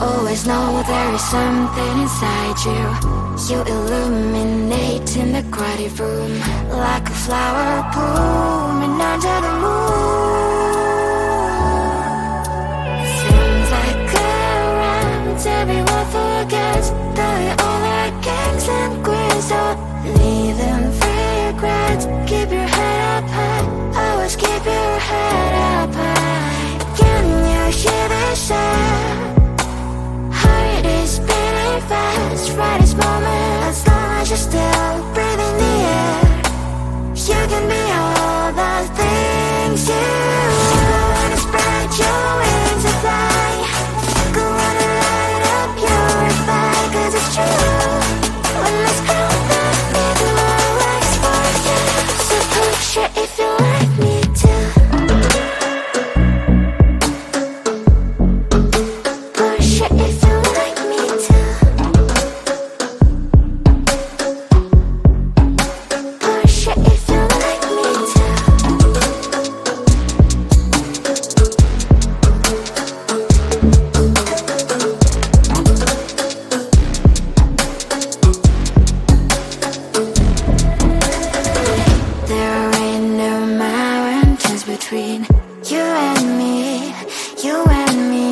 always know there is something inside you. You illuminate in the crowded room, like a flower blooming under the moon. It seems like around everyone forgets that we all are kings and queens, so leaving regrets. Keep your head up high, always keep your head up high. Can you hear this sound? Heart is beating fast right this moment. As long as you're still breathing the air, you can be all the things you wanna. Spread your wings and fly. Go on and light up your fire, 'cause it's true. When let's count the feet, more lights for you. So push it if you like me to. Push it if you like me to. Push it if you like me to. There ain't no mountains between you and me, you and me.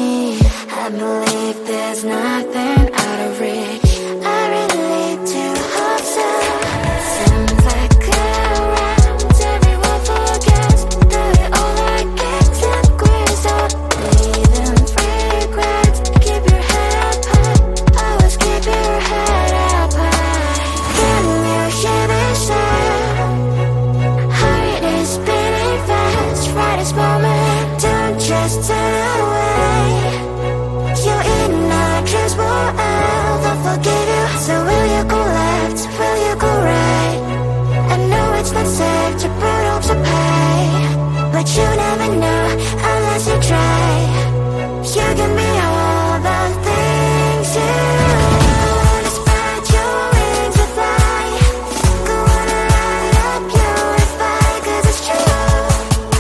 I believe there's nothing out of reach. I really do hope so. Seems like around everyone forgets that we all are kings and queens, so leaving regrets. Keep your head up high, always keep your head up high. Can you hear this sound? Heart is beating fast right this moment. Don't just turn away. Your inner dreams will ever forgive you. So will you go left? Will you go right? I know it's not safe to put up to pay, but you never know unless you try. You can be all the things you wanna. Spread your wings and fly. Go on and light up your fire, 'cause it's true.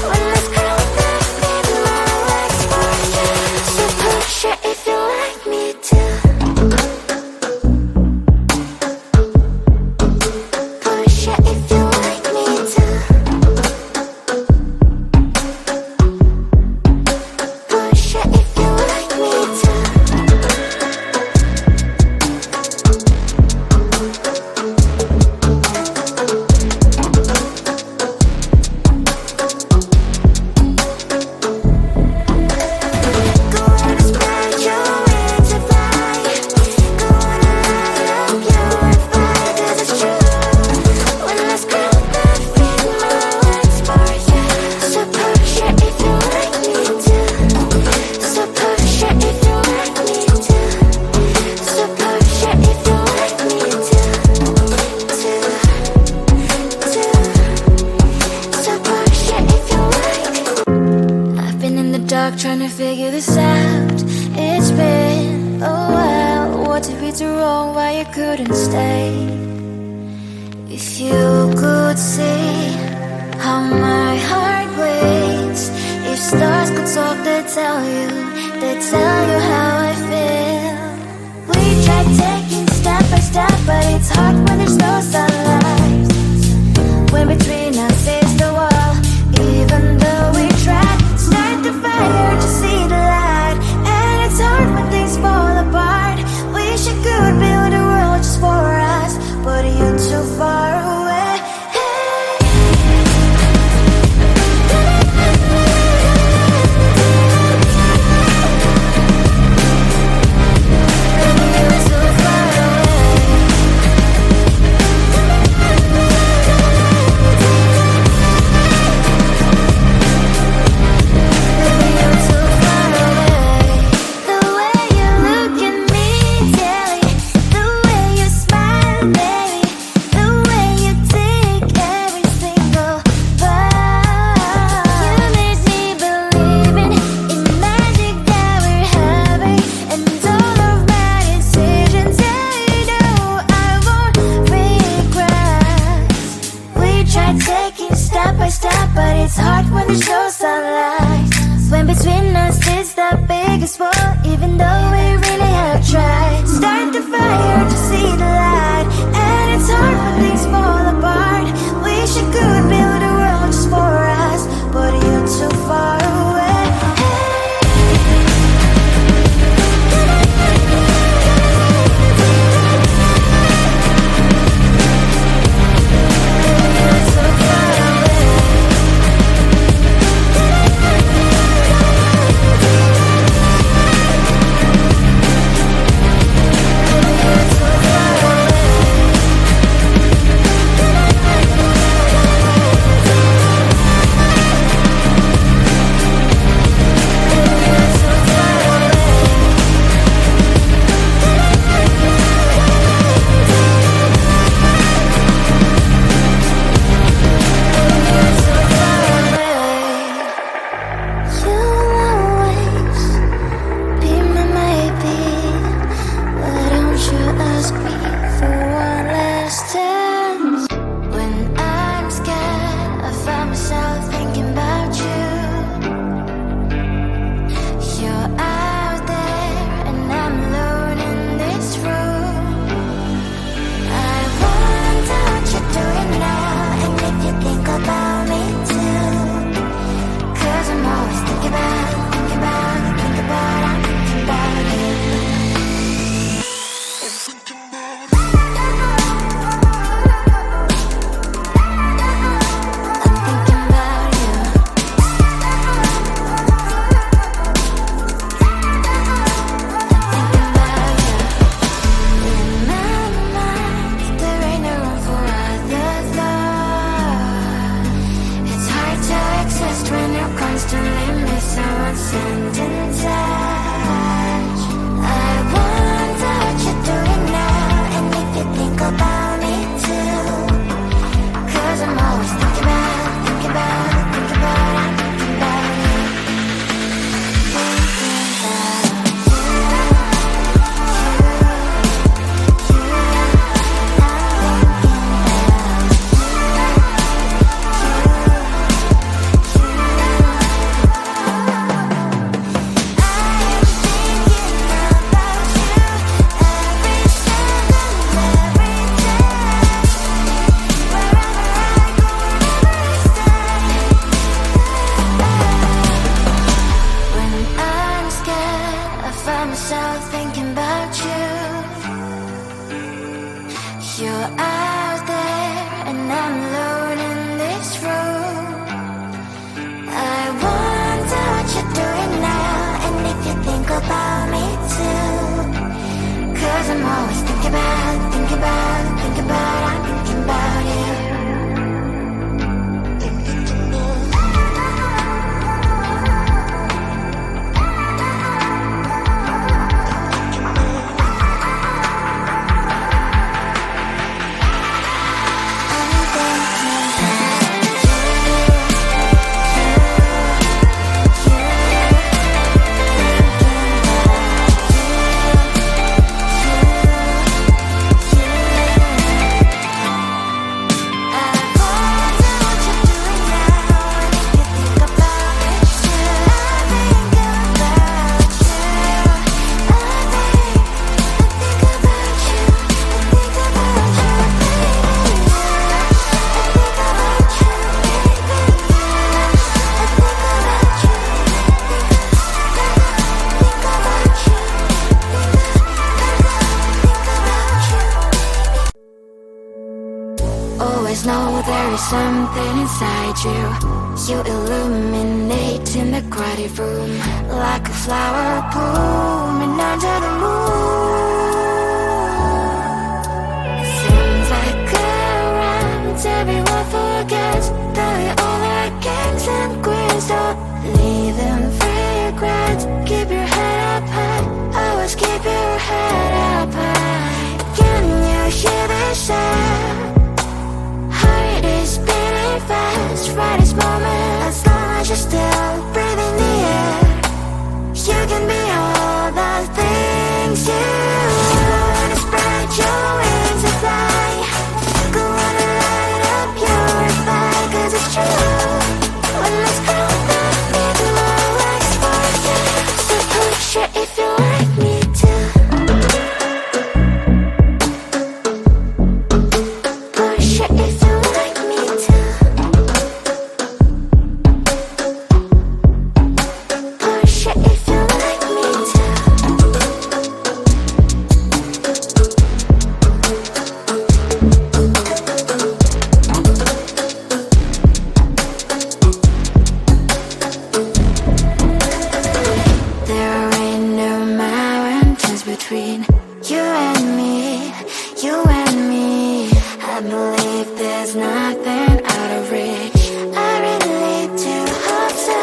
When let's count the feet, more legs for you. So push it if you like me to. Push it if you like me to. Push it if you like me to. Go on and spread your wings and fly. Go on and light up your fire, 'cause it's true. When let's count the feet, more legs for you. So push it if you like me to. So push it if you like me to. So push it if you like me to. So push it if you like. I've been in the dark trying to figure this out. It's been a while. What did we do wrong? Why you couldn't stay? If you could see how my heart waits. If stars could talk, they'd tell you how I feel. We tried taking step by step, but it's hard when there's no sunlight. When between us is the wall, even though we tried, start the fire to see the light. And it's hard when things fall apart. Wish I could build a world just for us, but you're too far away. You're too far away. there's no sunlight. When between us is the biggest wall, even though we really myself thinking about you. You're out there and I'm alone in this room. I wonder what you're doing now, and if you think about me too. 'Cause I'm always thinking about, I'm thinking about you. Always know there is something inside you. You illuminate in the crowded room, like a flower blooming under the moon. It seems like around everyone forgets that we all are kings and queens. Don't leave them regrets. Keep your head up high, always keep your head up high. Can you hear this sound? Heart is beating fast right this moment. As long as you're still breathing the air, you can be all the things you wanna. Spread your wings and fly. Go on and light up your fire, 'cause it's true. When let's grow that big love explosion. So push it if you like me to. Push it if you like me to. Push it if you like me to. There ain't no mountains between you and me, you and me. I believe there's nothing out of reach. I really do hope so.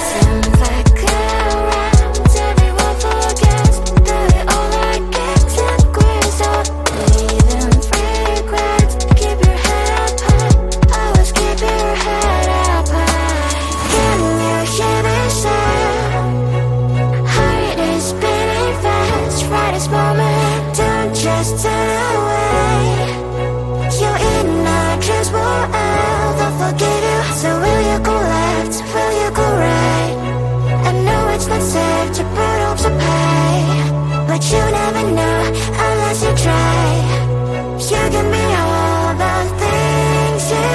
Seems like around everyone forgets that we all are kings and queens. Don't leave them regrets. Keep your head up high, always keep your head up high. Can you hear this sound? Heart is beating fast right this moment. Don't just turn away. You're in my dreams, will ever forgive you? So will you go left, will you go right? I know it's not safe to put hopes up high, but you never know unless you try. You can be all the things you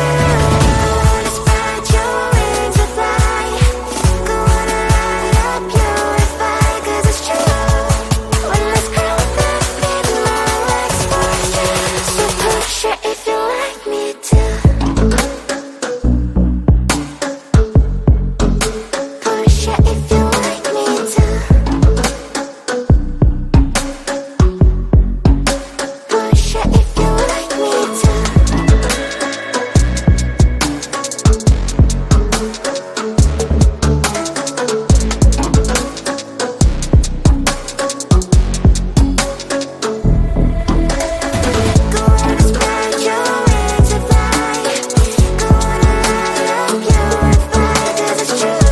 wanna. Spread your wings and fly. Go on and light up your fire, 'cause it's true. When let's grow that big love explosion. So push it if you like me to. Push it if you like me to. Push it if you like me to. Go on and spread your wings and fly. Go on and light up your fire, 'cause it's true.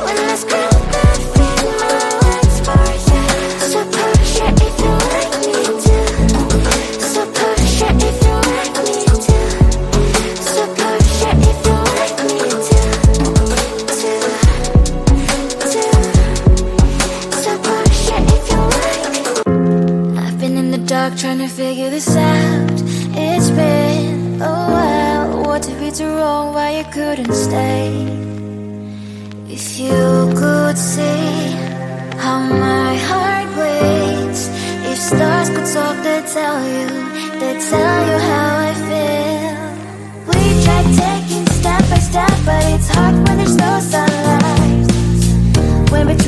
When let's grow that big love explosion. So push it if you like me to. So push it if you like me to. So push it if you like me to. So push it if you like. I've been in the dark trying to figure this out. It's been a while. What did we do wrong? Why you couldn't stay? If you could see how my heart tell you how I feel. We try taking step by step, but it's hard when there's no sunlight. When between